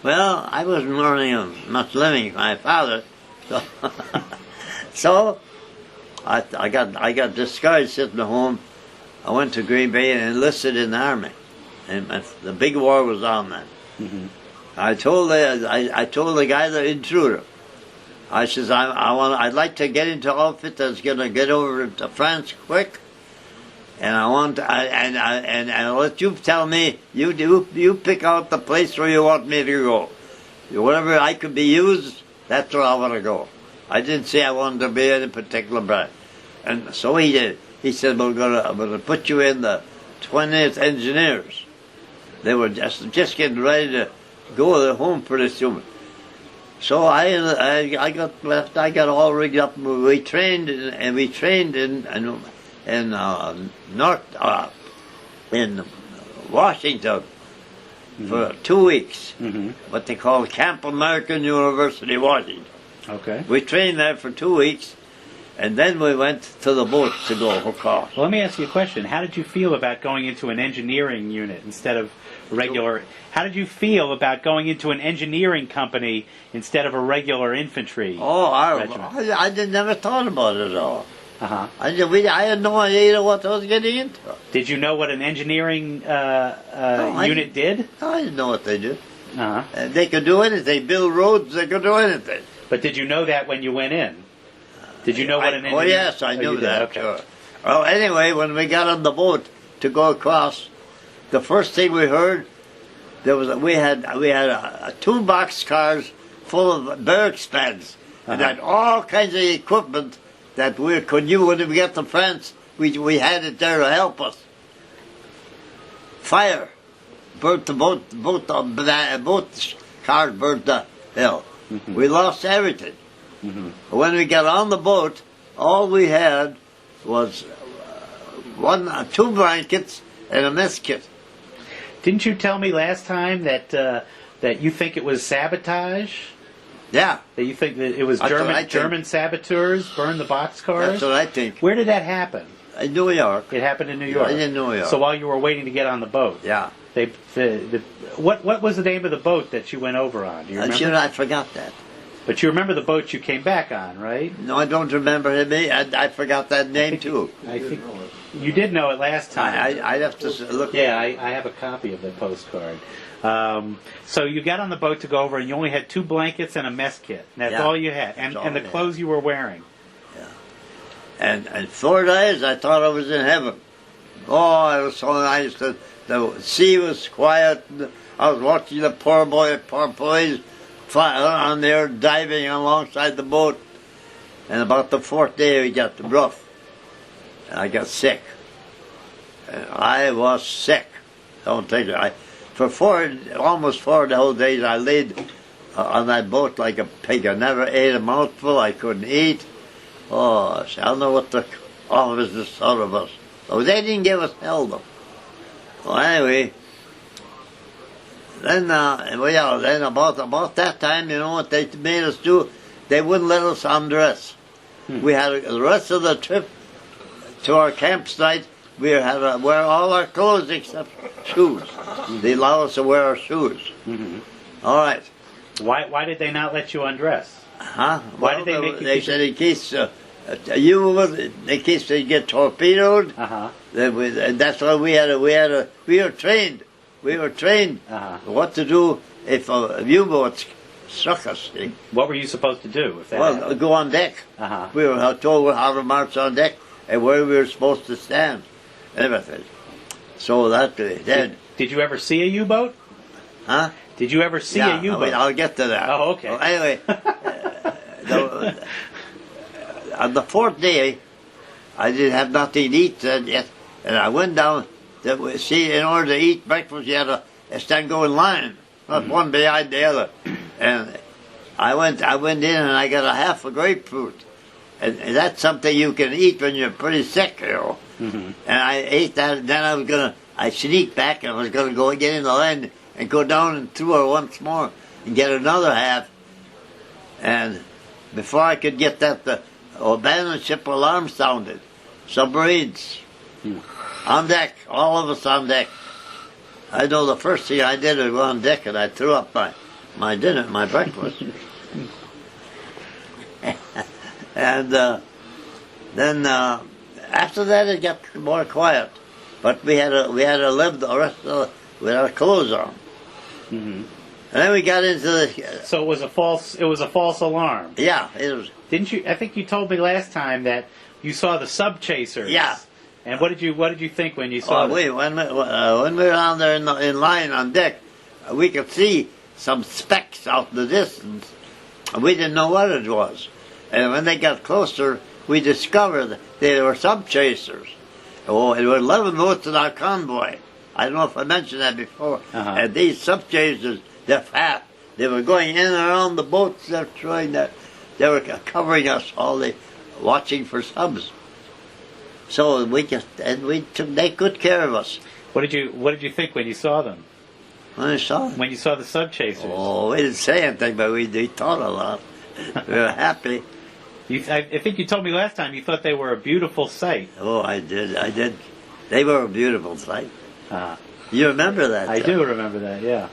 Well, I wasn't earning much living for my father, so, so I got discouraged sitting at home. I went to Green Bay and enlisted in the army, and the big war was on then. Mm-hmm. I told the guy, the intruder, I says I'd like to get into an outfit that's gonna get over to France quick, and I'll let you tell me. You pick out the place where you want me to go. Wherever I could be used, that's where I want to go. I didn't say I wanted to be in a particular branch, and so he did. He said, I'm gonna put you in the 20th Engineers. They were just getting ready to go home pretty soon. So I got all rigged up. We trained in Washington for 2 weeks. Mm-hmm. What they call Camp American University, Washington. Okay. We trained there for 2 weeks, and then we went to the boat to go across. Well, let me ask you a question. How did you feel about going into an engineering unit instead of regular? How did you feel about going into an engineering company instead of a regular infantry? Oh, regiment? I never thought about it at all. Uh-huh. I had no idea what I was getting into. Did you know what an engineering unit did? I didn't know what they did. Uh-huh. They could do anything. Build roads, they could do anything. But did you know that when you went in? Did you know what an engineer? Oh yes, I knew that. Okay. Sure. Well, anyway, when we got on the boat to go across, the first thing we heard, we had two box cars full of barracks pans, and had all kinds of equipment that we could use when we get to France. We had it there to help us. Fire burnt the boat cars burnt the hill. Mm-hmm. We lost everything. Mm-hmm. When we got on the boat, all we had was two blankets and a mess kit. Didn't you tell me last time that you think it was sabotage? Yeah. That you think that it was German saboteurs burned the boxcars? That's what I think. Where did that happen? In New York. It happened in New York. In New York. So while you were waiting to get on the boat. Yeah. What was the name of the boat that you went over on? Do you remember? I'm sure I forgot that. But you remember the boat you came back on, right? No, I don't remember him. I forgot that name too. I think you did know it last time. I'd have to look. Yeah, I have a copy of the postcard. So you got on the boat to go over, and you only had two blankets and a mess kit. And that's all you had, and the clothes you were wearing. Yeah. And 4 days, I thought I was in heaven. Oh, it was so nice. The sea was quiet. I was watching the poor boys on there diving alongside the boat. And about the 4th day, we got rough. And I got sick. And I was sick. Don't think it. For almost 4 whole days, I laid on that boat like a pig. I never ate a mouthful. I couldn't eat. Oh, I don't know what the officers thought of us. So they didn't give us hell, though. Well, anyway, then about that time, you know what they made us do? They wouldn't let us undress. We had the rest of the trip to our campsite. We had to wear all our clothes except shoes. They allowed us to wear our shoes. Mm-hmm. All right. Why did they not let you undress? Huh? Why did they make you? They said in case they get torpedoed. And that's why we were trained. We were trained what to do if a U-boat struck us. See? What were you supposed to do if that happened? Go on deck. We were told how to march on deck and where we were supposed to stand. Everything. So that they did. Did you ever see a U-boat? Huh? Did you ever see a U-boat? I'll get to that. Oh, okay. Well, anyway, on the 4th day, I didn't have nothing to eat yet, and I went down. In order to eat breakfast, you had to stand go in line, not one behind the other. And I went in and I got a half a grapefruit. And that's something you can eat when you're pretty sick, you know. Mm-hmm. And I ate that, and then I sneaked back, and I was going to go get in the line and go down and through her once more and get another half. And before I could get that, the abandoned ship alarm sounded. Submarines on deck, all of us on deck. I know the first thing I did was go on deck, and I threw up my dinner, my breakfast. And then after that it got more quiet. But we had to live the rest of with our clothes on. Mm-hmm. And then we got into the. So it was a false alarm. Yeah, it was. Didn't you? I think you told me last time that you saw the sub chasers. Yeah. And what did you think when you saw them? When we were down there in line on deck, we could see some specks out in the distance. And we didn't know what it was. And when they got closer, we discovered they were sub chasers. Oh, it was 11 boats in our convoy. I don't know if I mentioned that before. Uh-huh. And these sub chasers, they're fat. They were going in and around the boats. They're trying that. They were covering us all day, watching for subs. So we took they good care of us. What did you think when you saw them? When I saw them. When you saw the sub chasers? Oh, we didn't say anything, but we thought a lot. We were happy. I think you told me last time you thought they were a beautiful sight. Oh, I did. They were a beautiful sight. Uh, You remember that? I do remember that, yeah.